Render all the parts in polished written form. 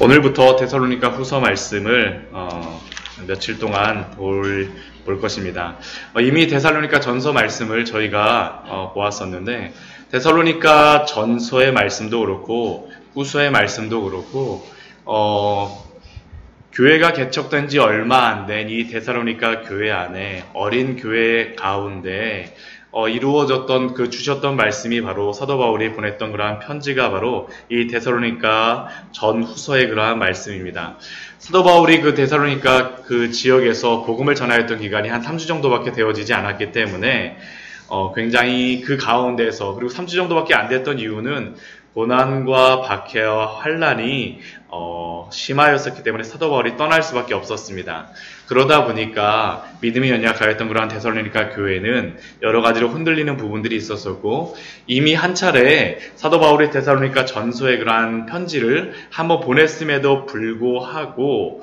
오늘부터 데살로니가 후서 말씀을 며칠 동안 볼 것입니다. 이미 데살로니가 전서 말씀을 저희가 보았었는데, 데살로니가 전서의 말씀도 그렇고 후서의 말씀도 그렇고 교회가 개척된 지 얼마 안 된 이 데살로니가 교회 안에 어린 교회 가운데 이루어졌던 주셨던 말씀이 바로 사도 바울이 보냈던 그러한 편지가 바로 이 데살로니가 전 후서의 그러한 말씀입니다. 사도 바울이 그 데살로니가 그 지역에서 복음을 전하였던 기간이 한 3주 정도밖에 되어지지 않았기 때문에 굉장히 그 가운데서, 그리고 3주 정도밖에 안 됐던 이유는 고난과 박해와 환난이 심하였었기 때문에 사도 바울이 떠날 수밖에 없었습니다. 그러다 보니까 믿음이 연약하였던 그러한 데살로니가 교회는 여러 가지로 흔들리는 부분들이 있었었고, 이미 한 차례 사도 바울이 데살로니가 전서의 그러한 편지를 한번 보냈음에도 불구하고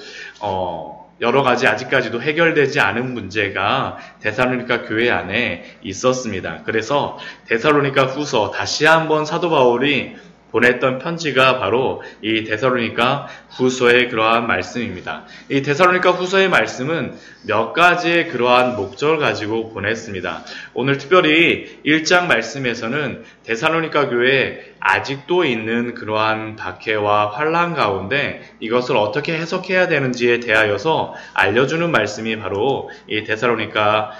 여러 가지 아직까지도 해결되지 않은 문제가 데살로니가 교회 안에 있었습니다. 그래서 데살로니가 후서, 다시 한번 사도 바울이 보냈던 편지가 바로 이 데살로니가 후서의 그러한 말씀입니다. 이 데살로니가 후서의 말씀은 몇 가지의 그러한 목적을 가지고 보냈습니다. 오늘 특별히 1장 말씀에서는 데살로니가 교회에 아직도 있는 그러한 박해와 환난 가운데 이것을 어떻게 해석해야 되는지에 대하여서 알려주는 말씀이 바로 이 데살로니가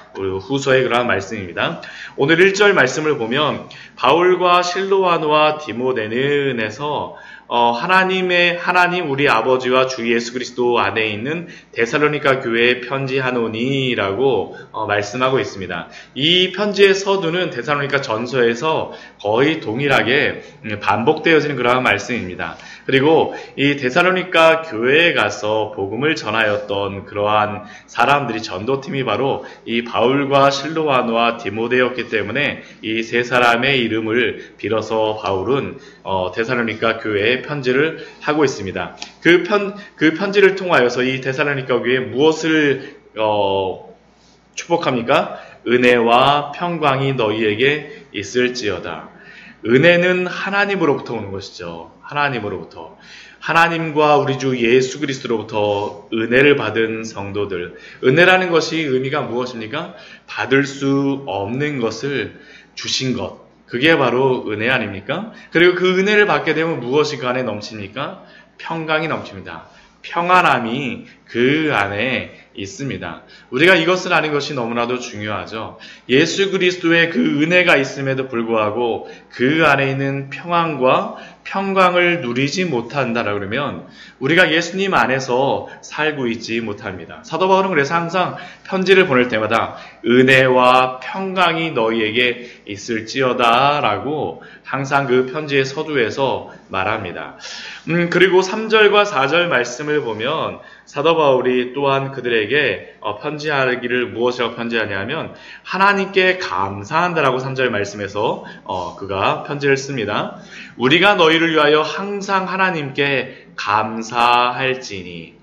후서의 그러한 말씀입니다. 오늘 1절 말씀을 보면 바울과 실로아노와 디모데는에서 하나님 우리 아버지와 주 예수 그리스도 안에 있는 데살로니가 교회에 편지하노니라고 말씀하고 있습니다. 이 편지의 서두는 데살로니가 전서에서 거의 동일하게 반복되어지는 그러한 말씀입니다. 그리고 이 데살로니가 교회에 가서 복음을 전하였던 그러한 사람들이, 전도팀이 바로 이 바울과 실로아노와 디모데였기 때문에 이 세 사람의 이름을 빌어서 바울은 데살로니가 교회에 편지를 하고 있습니다. 그 편지를 통하여서 이 데살로니가 교회에 무엇을 축복합니까? 은혜와 평강이 너희에게 있을지어다. 은혜는 하나님으로부터 오는 것이죠. 하나님으로부터. 하나님과 우리 주 예수 그리스도로부터 은혜를 받은 성도들. 은혜라는 것이 의미가 무엇입니까? 받을 수 없는 것을 주신 것. 그게 바로 은혜 아닙니까? 그리고 그 은혜를 받게 되면 무엇이 그 안에 넘칩니까? 평강이 넘칩니다. 평안함이 그 안에 있습니다. 우리가 이것을 아는 것이 너무나도 중요하죠. 예수 그리스도의 그 은혜가 있음에도 불구하고 그 안에 있는 평안과 평강을 누리지 못한다라 그러면 우리가 예수님 안에서 살고 있지 못합니다. 사도 바울은 그래서 항상 편지를 보낼 때마다 은혜와 평강이 너희에게 있을지어다 라고 항상 그 편지의 서두에서 말합니다. 그리고 3절과 4절 말씀을 보면 사도 바울이 또한 그들에게 편지하기를 무엇이라고 편지하냐면 하나님께 감사한다라고 3절 말씀에서 그가 편지를 씁니다. 우리가 너희를 위하여 항상 하나님께 감사할지니.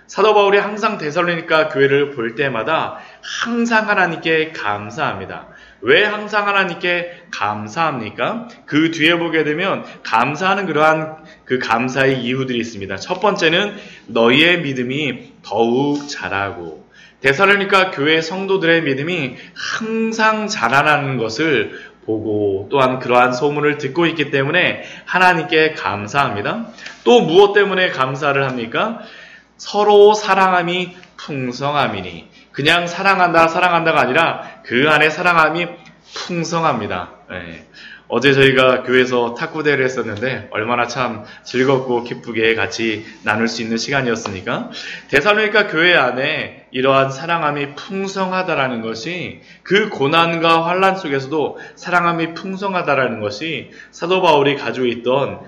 사도 바울이 항상 데살로니가 교회를 볼 때마다 항상 하나님께 감사합니다. 왜 항상 하나님께 감사합니까? 그 뒤에 보게 되면 감사하는 그러한 그 감사의 이유들이 있습니다. 첫 번째는 너희의 믿음이 더욱 자라고, 데살로니가 교회 성도들의 믿음이 항상 자라나는 것을 보고 또한 그러한 소문을 듣고 있기 때문에 하나님께 감사합니다. 또 무엇 때문에 감사를 합니까? 서로 사랑함이 풍성함이니. 그냥 사랑한다가 아니라 그 안에 사랑함이 풍성합니다. 네. 어제 저희가 교회에서 탁구대회를 했었는데 얼마나 참 즐겁고 기쁘게 같이 나눌 수 있는 시간이었습니까? 데살로니가 교회 안에 이러한 사랑함이 풍성하다라는 것이, 그 고난과 환난 속에서도 사랑함이 풍성하다라는 것이 사도 바울이 가지고 있던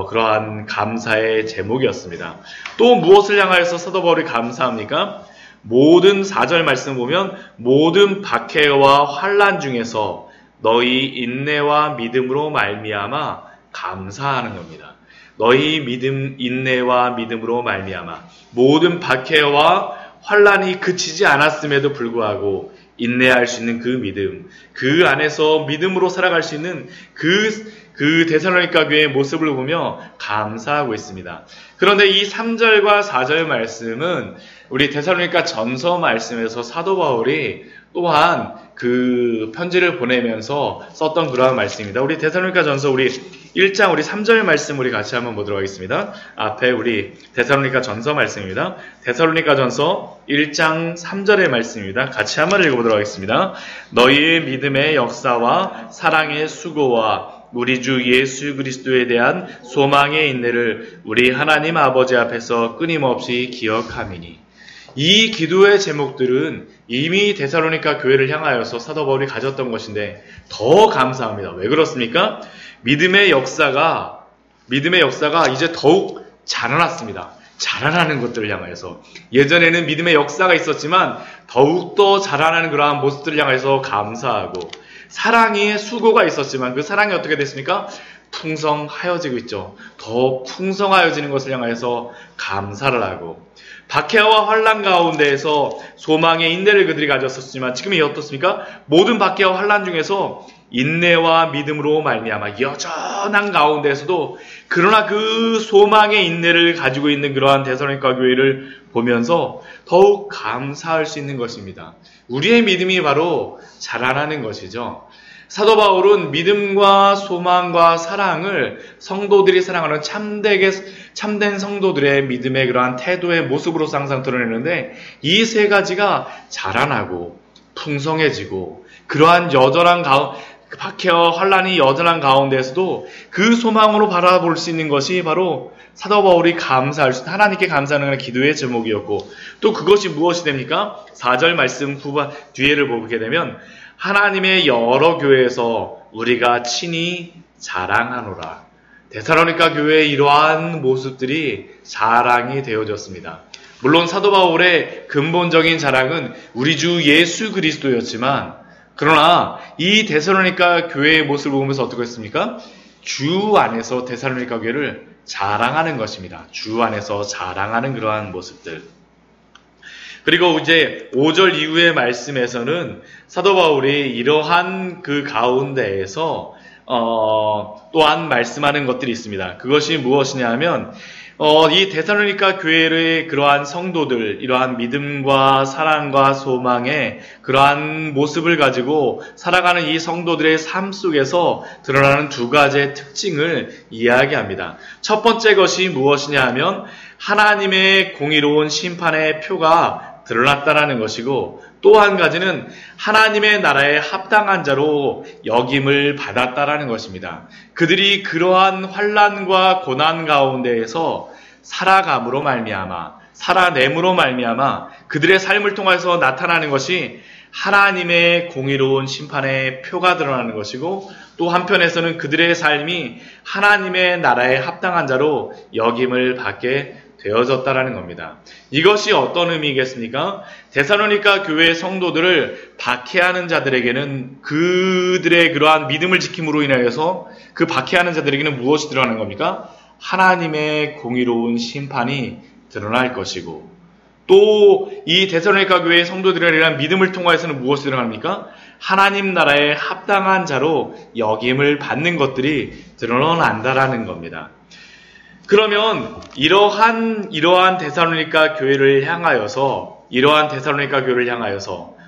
그러한 감사의 제목이었습니다. 또 무엇을 향하여서 사도 바울이 감사합니까? 모든 4절 말씀 보면 모든 박해와 환난 중에서 너희 인내와 믿음으로 말미암아 감사하는 겁니다. 너희 인내와 믿음으로 말미암아 모든 박해와 환난이 그치지 않았음에도 불구하고 인내할 수 있는 그 믿음, 그 안에서 믿음으로 살아갈 수 있는 그 데살로니가 교회의 모습을 보며 감사하고 있습니다. 그런데 이 3절과 4절 말씀은 우리 데살로니가 전서 말씀에서 사도 바울이 또한 그 편지를 보내면서 썼던 그러한 말씀입니다. 우리 데살로니가 전서 우리 1장 우리 3절 말씀 우리 같이 한번 보도록 하겠습니다. 앞에 우리 데살로니가 전서 말씀입니다. 데살로니가 전서 1장 3절의 말씀입니다. 같이 한번 읽어보도록 하겠습니다. 너희의 믿음의 역사와 사랑의 수고와 우리 주 예수 그리스도에 대한 소망의 인내를 우리 하나님 아버지 앞에서 끊임없이 기억함이니. 이 기도의 제목들은 이미 데살로니가 교회를 향하여서 사도 바울이 가졌던 것인데 더 감사합니다. 왜 그렇습니까? 믿음의 역사가 이제 더욱 자라났습니다. 자라나는 것들을 향하여서. 예전에는 믿음의 역사가 있었지만 더욱더 자라나는 그러한 모습들을 향해서 감사하고, 사랑의 수고가 있었지만 그 사랑이 어떻게 됐습니까? 풍성하여지고 있죠. 더 풍성하여지는 것을 향하여서 감사를 하고, 박해와 환난 가운데에서 소망의 인내를 그들이 가졌었지만 지금이 어떻습니까? 모든 박해와 환난 중에서 인내와 믿음으로 말미암아 여전한 가운데에서도 그러나 그 소망의 인내를 가지고 있는 그러한 데살로니가 교회를 보면서 더욱 감사할 수 있는 것입니다. 우리의 믿음이 바로 자라나는 것이죠. 사도 바울은 믿음과 소망과 사랑을 성도들이 사랑하는 참된 성도들의 믿음의 그러한 태도의 모습으로 항상 드러내는데, 이 세 가지가 자라나고 풍성해지고 그러한 여전한 박해와 환난이 여전한 가운데에서도 그 소망으로 바라볼 수 있는 것이 바로 사도 바울이 감사할 수 있는, 하나님께 감사하는 기도의 제목이었고, 또 그것이 무엇이 됩니까? 4절 말씀 뒤에를 보게 되면 하나님의 여러 교회에서 우리가 친히 자랑하노라. 데살로니가 교회의 이러한 모습들이 자랑이 되어졌습니다. 물론 사도 바울의 근본적인 자랑은 우리 주 예수 그리스도였지만, 그러나 이 데살로니가 교회의 모습을 보면서 어떻게 했습니까? 주 안에서 데살로니가 교회를 자랑하는 것입니다. 주 안에서 자랑하는 그러한 모습들. 그리고 이제 5절 이후의 말씀에서는 사도 바울이 이러한 그 가운데에서 또한 말씀하는 것들이 있습니다. 그것이 무엇이냐 하면 이 데살로니가 교회의 그러한 성도들, 이러한 믿음과 사랑과 소망의 그러한 모습을 가지고 살아가는 이 성도들의 삶 속에서 드러나는 두 가지의 특징을 이야기합니다. 첫 번째 것이 무엇이냐 하면 하나님의 공의로운 심판의 표가 드러났다라는 것이고, 또 한 가지는 하나님의 나라에 합당한 자로 여김을 받았다라는 것입니다. 그들이 그러한 환난과 고난 가운데에서 살아감으로 말미암아, 살아냄으로 말미암아 그들의 삶을 통해서 나타나는 것이 하나님의 공의로운 심판의 표가 드러나는 것이고, 또 한편에서는 그들의 삶이 하나님의 나라에 합당한 자로 여김을 받게 되어졌다라는 겁니다. 이것이 어떤 의미겠습니까? 데살로니가 교회의 성도들을 박해하는 자들에게는 그들의 그러한 믿음을 지킴으로 인하여서 그 박해하는 자들에게는 무엇이 드러나는 겁니까? 하나님의 공의로운 심판이 드러날 것이고, 또 이 데살로니가 교회의 성도들에 대한 믿음을 통하여서는 무엇이 드러납니까? 하나님 나라에 합당한 자로 여김을 받는 것들이 드러난다라는 겁니다. 그러면 이러한 데살로니가 교회를 향하여서,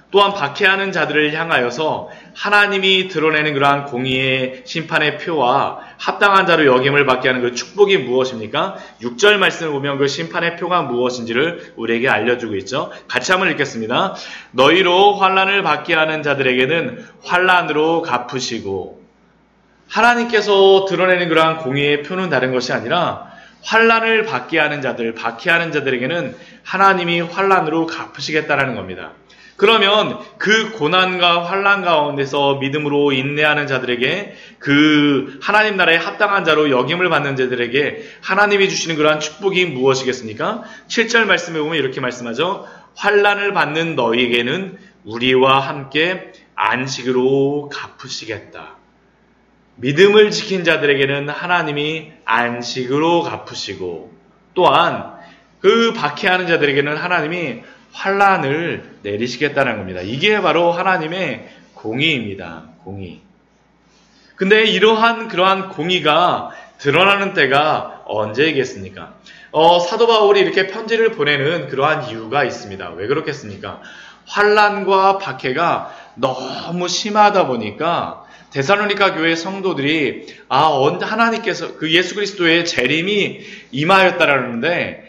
또한 박해하는 자들을 향하여서 하나님이 드러내는 그러한 공의의 심판의 표와 합당한 자로 여김을 받게 하는 그 축복이 무엇입니까? 6절 말씀을 보면 그 심판의 표가 무엇인지를 우리에게 알려주고 있죠. 같이 한번 읽겠습니다. 너희로 환난을 받게 하는 자들에게는 환난으로 갚으시고, 하나님께서 드러내는 그러한 공의의 표는 다른 것이 아니라 환난을 받게 하는 자들, 박해하는 자들에게는 하나님이 환난으로 갚으시겠다라는 겁니다. 그러면 그 고난과 환난 가운데서 믿음으로 인내하는 자들에게, 그 하나님 나라에 합당한 자로 여김을 받는 자들에게 하나님이 주시는 그러한 축복이 무엇이겠습니까? 7절 말씀에 보면 이렇게 말씀하죠. 환난을 받는 너희에게는 우리와 함께 안식으로 갚으시겠다. 믿음을 지킨 자들에게는 하나님이 안식으로 갚으시고, 또한 그 박해하는 자들에게는 하나님이 환난을 내리시겠다는 겁니다. 이게 바로 하나님의 공의입니다. 공의. 근데 그러한 공의가 드러나는 때가 언제이겠습니까? 사도 바울이 이렇게 편지를 보내는 그러한 이유가 있습니다. 왜 그렇겠습니까? 환난과 박해가 너무 심하다 보니까 데살로니가 교회 성도들이 하나님께서 그 예수 그리스도의 재림이 임박하였다라는데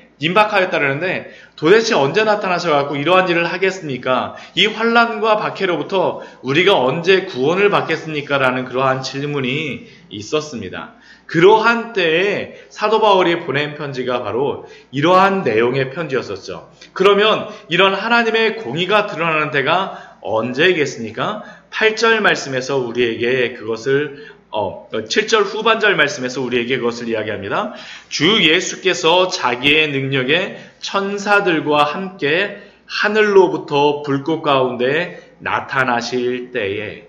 도대체 언제 나타나셔갖고 이러한 일을 하겠습니까? 이 환난과 박해로부터 우리가 언제 구원을 받겠습니까? 라는 그러한 질문이 있었습니다. 그러한 때에 사도 바울이 보낸 편지가 바로 이러한 내용의 편지였었죠. 그러면 이런 하나님의 공의가 드러나는 때가 언제이겠습니까? 8절 말씀에서 우리에게 그것을 7절 후반절 말씀에서 우리에게 그것을 이야기합니다. 주 예수께서 자기의 능력에 천사들과 함께 하늘로부터 불꽃 가운데 나타나실 때에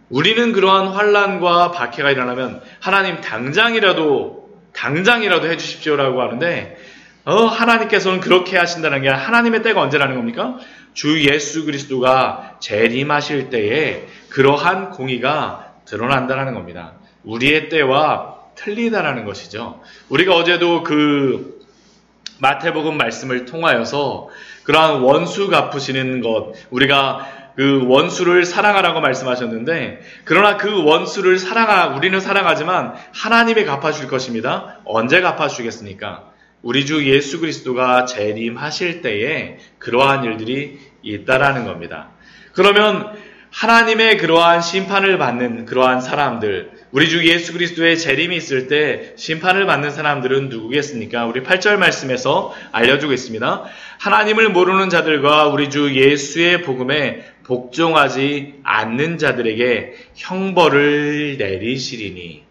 우리는 그러한 환난과 박해가 일어나면 하나님 당장이라도 해주십시오라고 하는데 하나님께서는 그렇게 하신다는 게 하나님의 때가 언제라는 겁니까? 주 예수 그리스도가 재림하실 때에 그러한 공의가 드러난다는 겁니다. 우리의 때와 틀리다라는 것이죠. 우리가 어제도 그 마태복음 말씀을 통하여서 그러한 원수 갚으시는 것, 우리가 그 원수를 사랑하라고 말씀하셨는데, 그러나 그 원수를 우리는 사랑하지만 하나님이 갚아줄 것입니다. 언제 갚아주겠습니까? 우리 주 예수 그리스도가 재림하실 때에 그러한 일들이 있다라는 겁니다. 그러면 하나님의 그러한 심판을 받는 그러한 사람들, 우리 주 예수 그리스도의 재림이 있을 때 심판을 받는 사람들은 누구겠습니까? 우리 8절 말씀에서 알려주고 있습니다. 하나님을 모르는 자들과 우리 주 예수의 복음에 복종하지 않는 자들에게 형벌을 내리시리니.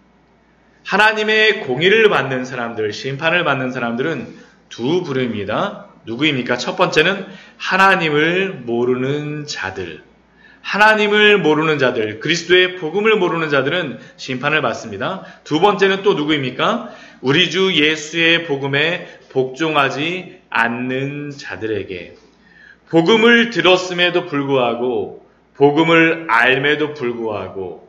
하나님의 공의를 받는 사람들, 심판을 받는 사람들은 두 부류입니다. 누구입니까? 첫 번째는 하나님을 모르는 자들. 하나님을 모르는 자들, 그리스도의 복음을 모르는 자들은 심판을 받습니다. 두 번째는 또 누구입니까? 우리 주 예수의 복음에 복종하지 않는 자들에게. 복음을 들었음에도 불구하고, 복음을 알매도 불구하고,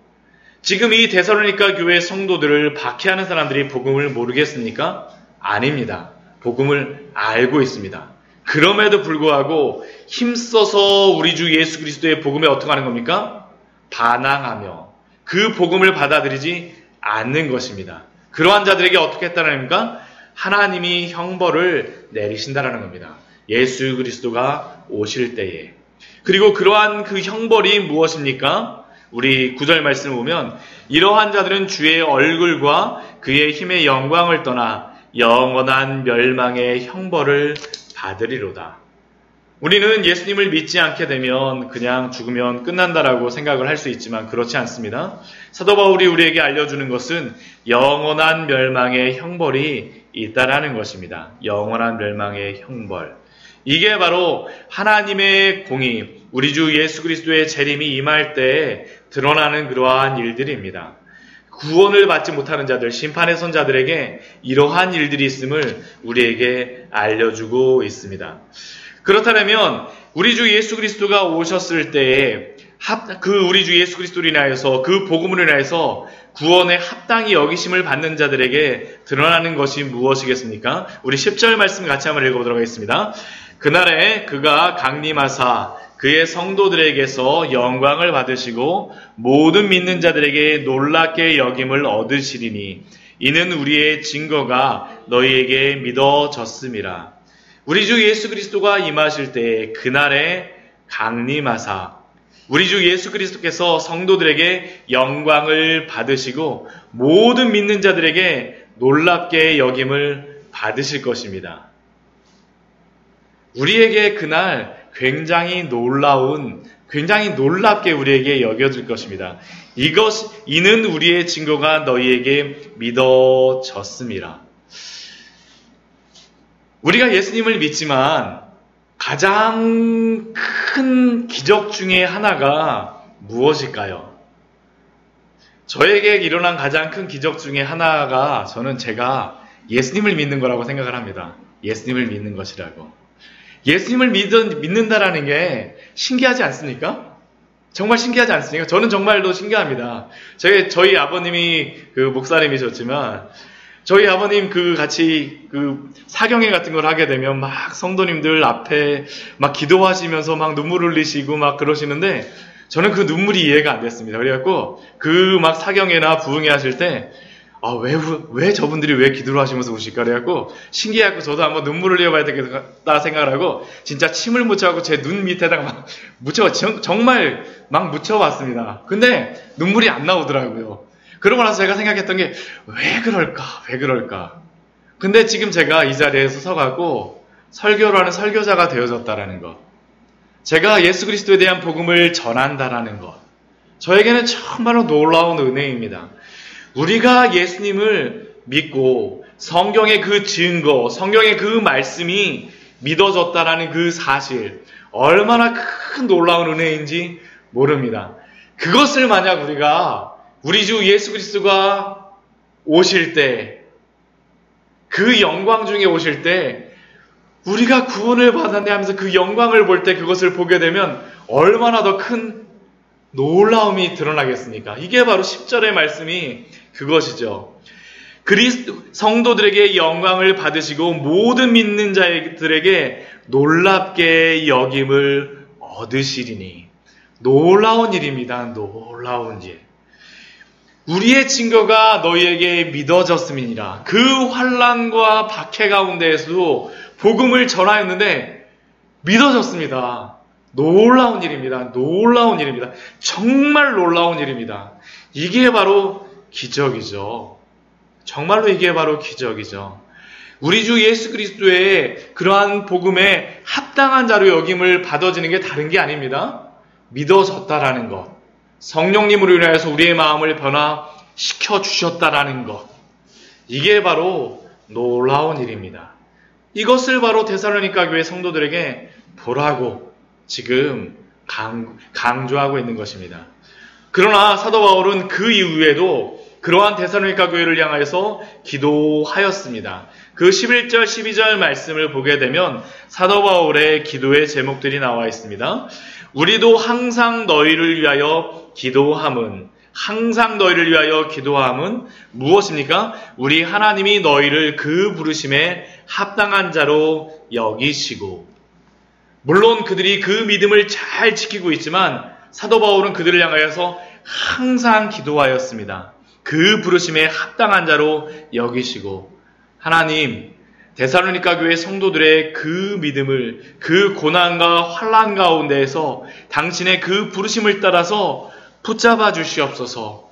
지금 이 데살로니가 교회 성도들을 박해하는 사람들이 복음을 모르겠습니까? 아닙니다. 복음을 알고 있습니다. 그럼에도 불구하고 힘써서 우리 주 예수 그리스도의 복음에 어떻게 하는 겁니까? 반항하며 그 복음을 받아들이지 않는 것입니다. 그러한 자들에게 어떻게 했다는 겁니까? 하나님이 형벌을 내리신다라는 겁니다. 예수 그리스도가 오실 때에. 그리고 그러한 그 형벌이 무엇입니까? 우리 9절 말씀을 보면 이러한 자들은 주의 얼굴과 그의 힘의 영광을 떠나 영원한 멸망의 형벌을 받으리로다. 우리는 예수님을 믿지 않게 되면 그냥 죽으면 끝난다라고 생각을 할 수 있지만 그렇지 않습니다. 사도 바울이 우리에게 알려주는 것은 영원한 멸망의 형벌이 있다라는 것입니다. 영원한 멸망의 형벌. 이게 바로 하나님의 공의, 우리 주 예수 그리스도의 재림이 임할 때에 드러나는 그러한 일들입니다. 구원을 받지 못하는 자들, 심판의 선 자들에게 이러한 일들이 있음을 우리에게 알려주고 있습니다. 그렇다면 우리 주 예수 그리스도가 오셨을 때에 우리 주 예수 그리스도로 인하여서 그 복음으로 인하여서 구원의 합당히 여기심을 받는 자들에게 드러나는 것이 무엇이겠습니까? 우리 10절 말씀 같이 한번 읽어보도록 하겠습니다. 그날에 그가 강림하사 그의 성도들에게서 영광을 받으시고 모든 믿는 자들에게 놀랍게 여김을 얻으시리니 이는 우리의 증거가 너희에게 믿어졌음이라. 우리 주 예수 그리스도가 임하실 때 그날에 강림하사 우리 주 예수 그리스도께서 성도들에게 영광을 받으시고 모든 믿는 자들에게 놀랍게 여김을 받으실 것입니다. 우리에게 그날 굉장히 놀랍게 우리에게 여겨질 것입니다. 이는 우리의 증거가 너희에게 믿어졌음이라. 우리가 예수님을 믿지만 가장 큰 기적 중에 하나가 무엇일까요? 저에게 일어난 가장 큰 기적 중에 하나가 제가 예수님을 믿는 거라고 생각을 합니다. 예수님을 믿는 것이라고. 예수님을 믿는다라는 게 신기하지 않습니까? 정말 신기하지 않습니까? 저는 정말로 신기합니다. 저희 아버님이 그 목사님이셨지만, 저희 아버님 같이 사경회 같은 걸 하게 되면 막 성도님들 앞에 막 기도하시면서 막 눈물 흘리시고 막 그러시는데, 저는 그 눈물이 이해가 안 됐습니다. 그래갖고 막 사경회나 부흥회 하실 때, 왜 저분들이 왜 기도를 하시면서 우실까? 그래갖고 신기해갖고 저도 한번 눈물을 흘려봐야 되겠다 생각을 하고 진짜 침을 묻혀갖고 제 눈 밑에다가 막 정말 막 묻혀봤습니다. 근데 눈물이 안 나오더라고요. 그러고 나서 제가 생각했던 게 왜 그럴까? 근데 지금 제가 이 자리에서 서가고 설교를 하는 설교자가 되어졌다라는 것, 제가 예수 그리스도에 대한 복음을 전한다라는 것, 저에게는 정말로 놀라운 은혜입니다. 우리가 예수님을 믿고 성경의 그 증거, 성경의 그 말씀이 믿어졌다라는 그 사실, 얼마나 큰 놀라운 은혜인지 모릅니다. 그것을 만약 우리 주 예수 그리스도가 오실 때, 그 영광 중에 오실 때 우리가 구원을 받았네 하면서 그 영광을 볼 때 그것을 보게 되면 얼마나 더 큰 놀라움이 드러나겠습니까? 이게 바로 10절의 말씀이 그것이죠. 성도들에게 영광을 받으시고 모든 믿는 자들에게 놀랍게 여김을 얻으시리니. 놀라운 일입니다. 놀라운 일. 우리의 증거가 너희에게 믿어졌음이니라. 그 환난과 박해 가운데에서도 복음을 전하였는데 믿어졌습니다. 놀라운 일입니다. 놀라운 일입니다. 정말 놀라운 일입니다. 이게 바로 기적이죠. 정말로 이게 바로 기적이죠. 우리 주 예수 그리스도의 그러한 복음에 합당한 자로 여김을 받아지는 게 다른 게 아닙니다. 믿어졌다라는 것. 성령님으로 인하여서 우리의 마음을 변화시켜 주셨다라는 것. 이게 바로 놀라운 일입니다. 이것을 바로 데살로니가 교회 성도들에게 보라고 지금 강조하고 있는 것입니다. 그러나 사도 바울은 그 이후에도 그러한 데살로니가 교회를 향하여서 기도하였습니다. 그 11절, 12절 말씀을 보게 되면 사도 바울의 기도의 제목들이 나와 있습니다. 우리도 항상 너희를 위하여 기도함은, 항상 너희를 위하여 기도함은 무엇입니까? 우리 하나님이 너희를 그 부르심에 합당한 자로 여기시고. 물론 그들이 그 믿음을 잘 지키고 있지만 사도 바울은 그들을 향하여서 항상 기도하였습니다. 그 부르심에 합당한 자로 여기시고. 하나님, 데살로니가 교회 성도들의 그 믿음을 그 고난과 환난 가운데에서 당신의 그 부르심을 따라서 붙잡아 주시옵소서.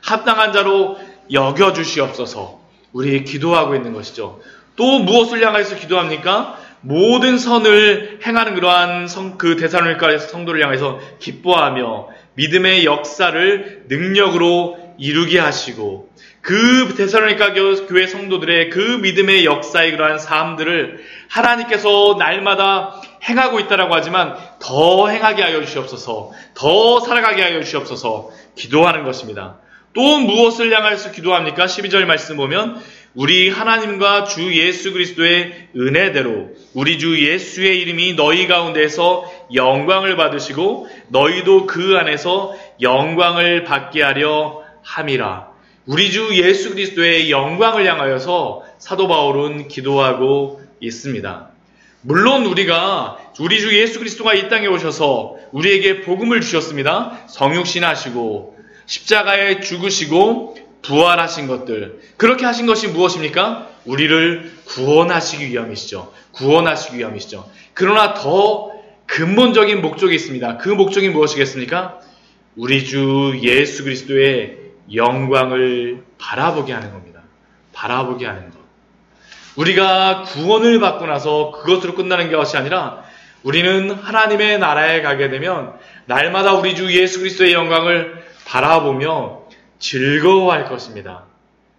합당한 자로 여겨 주시옵소서. 우리 기도하고 있는 것이죠. 또 무엇을 향해서 기도합니까? 모든 선을 행하는 그러한 그 데살로니가 성도를 향해서 기뻐하며 믿음의 역사를 능력으로 이루게 하시고, 그 데살로니가 교회 성도들의 그 믿음의 역사의 그러한 삶들을 하나님께서 날마다 행하고 있다라고 하지만 더 행하게 하여 주시옵소서, 더 살아가게 하여 주시옵소서 기도하는 것입니다. 또 무엇을 향해서 기도합니까? 12절 말씀 보면 우리 하나님과 주 예수 그리스도의 은혜대로 우리 주 예수의 이름이 너희 가운데서 영광을 받으시고 너희도 그 안에서 영광을 받게 하려 함이라. 우리 주 예수 그리스도의 영광을 향하여서 사도 바울은 기도하고 있습니다. 물론 우리 주 예수 그리스도가 이 땅에 오셔서 우리에게 복음을 주셨습니다. 성육신하시고 십자가에 죽으시고 부활하신 것들, 그렇게 하신 것이 무엇입니까? 우리를 구원하시기 위함이시죠. 그러나 더 근본적인 목적이 있습니다. 그 목적이 무엇이겠습니까? 우리 주 예수 그리스도의 영광을 바라보게 하는 겁니다. 바라보게 하는 것. 우리가 구원을 받고 나서 그것으로 끝나는 것이 아니라 우리는 하나님의 나라에 가게 되면 날마다 우리 주 예수 그리스도의 영광을 바라보며 즐거워할 것입니다.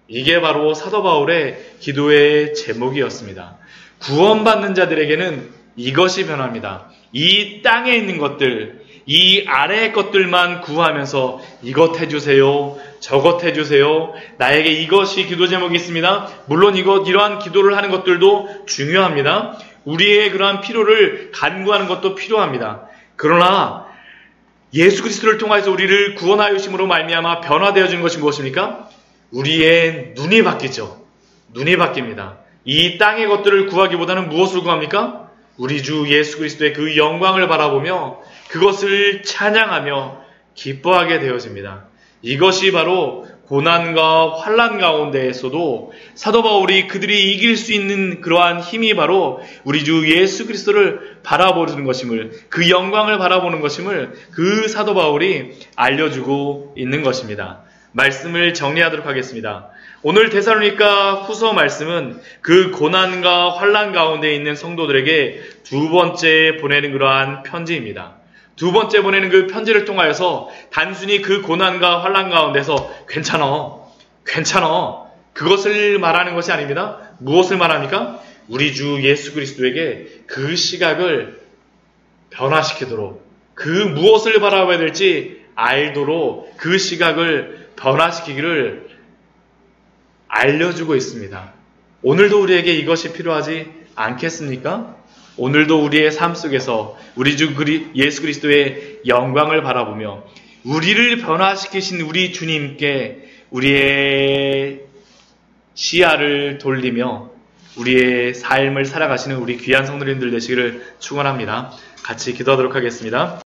이게 바로 사도 바울의 기도의 제목이었습니다. 구원받는 자들에게는 이것이 변합니다. 이 땅에 있는 것들, 이 아래의 것들만 구하면서 이것 해주세요, 저것 해주세요, 나에게 이것이 기도 제목이 있습니다. 물론 이러한 기도를 하는 것들도 중요합니다. 우리의 그러한 필요를 간구하는 것도 필요합니다. 그러나 예수 그리스도를 통하여서 우리를 구원하여 주심으로 말미암아 변화되어지는 것이 무엇입니까? 우리의 눈이 바뀌죠. 눈이 바뀝니다. 이 땅의 것들을 구하기보다는 무엇을 구합니까? 우리 주 예수 그리스도의 그 영광을 바라보며 그것을 찬양하며 기뻐하게 되어집니다. 이것이 바로 고난과 환난 가운데에서도 사도 바울이 그들이 이길 수 있는 그러한 힘이 바로 우리 주 예수 그리스도를 바라보는 것임을, 그 영광을 바라보는 것임을 그 사도 바울이 알려주고 있는 것입니다. 말씀을 정리하도록 하겠습니다. 오늘 데살로니가 후서 말씀은 그 고난과 환난 가운데 있는 성도들에게 두 번째 보내는 그러한 편지입니다. 두 번째 보내는 그 편지를 통하여서 단순히 그 고난과 환난 가운데서 괜찮아 그것을 말하는 것이 아닙니다. 무엇을 말합니까? 우리 주 예수 그리스도에게 그 시각을 변화시키도록, 그 무엇을 바라봐야 될지 알도록 그 시각을 변화시키기를 알려주고 있습니다. 오늘도 우리에게 이것이 필요하지 않겠습니까? 오늘도 우리의 삶 속에서 우리 주 예수 그리스도의 영광을 바라보며 우리를 변화시키신 우리 주님께 우리의 시야를 돌리며 우리의 삶을 살아가시는 우리 귀한 성도님들 되시기를 축원합니다. 같이 기도하도록 하겠습니다.